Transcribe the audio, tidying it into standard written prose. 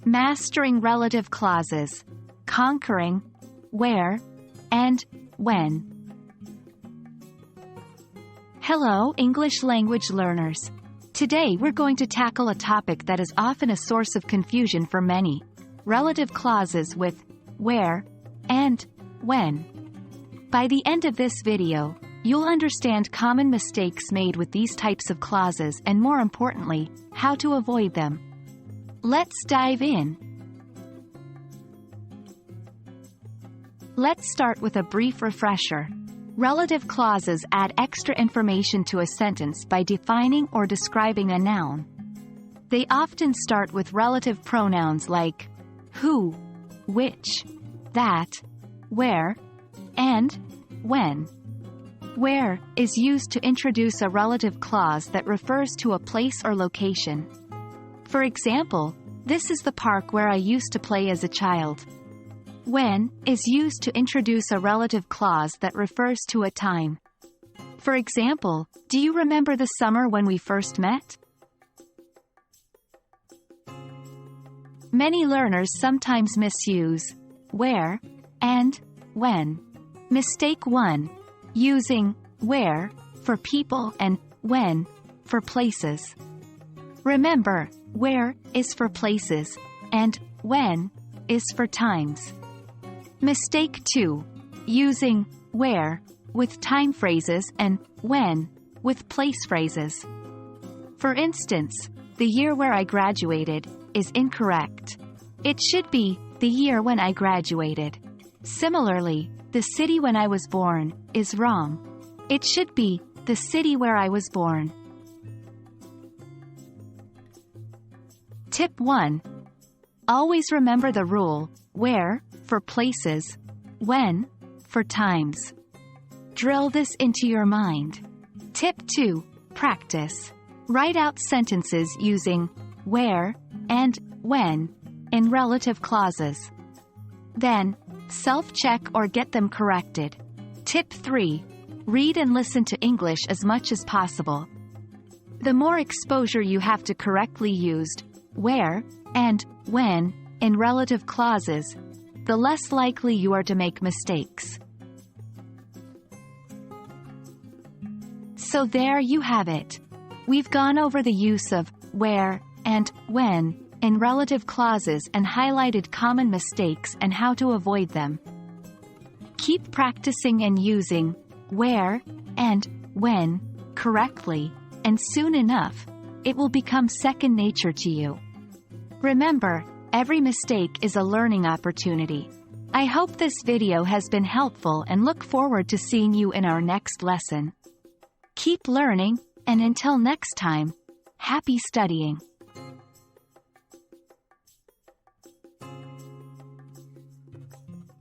Mastering relative clauses, conquering where and when. Hello, English language learners. Today we're going to tackle a topic that is often a source of confusion for many: relative clauses with where and when. By the end of this video, you'll understand common mistakes made with these types of clauses and, more importantly, how to avoid them. Let's dive in. Let's start with a brief refresher. Relative clauses add extra information to a sentence by defining or describing a noun. They often start with relative pronouns like who, which, that, where, and when. Where is used to introduce a relative clause that refers to a place or location. For example, this is the park where I used to play as a child. When is used to introduce a relative clause that refers to a time. For example, do you remember the summer when we first met? Many learners sometimes misuse where and when. Mistake 1. Using where for people and when for places. Remember, where is for places, and when is for times. Mistake 2. Using where with time phrases and when with place phrases. For instance, the year where I graduated is incorrect. It should be the year when I graduated. Similarly, the city when I was born is wrong. It should be the city where I was born. Tip 1. Always remember the rule, where for places, when for times. Drill this into your mind. Tip 2. Practice. Write out sentences using where and when in relative clauses. Then, self-check or get them corrected. Tip 3. Read and listen to English as much as possible. The more exposure you have to correctly used where and when in relative clauses, the less likely you are to make mistakes. So there you have it. We've gone over the use of where and when in relative clauses and highlighted common mistakes and how to avoid them. Keep practicing and using where and when correctly, and soon enough, it will become second nature to you. Remember, every mistake is a learning opportunity. I hope this video has been helpful and look forward to seeing you in our next lesson. Keep learning, and until next time, happy studying.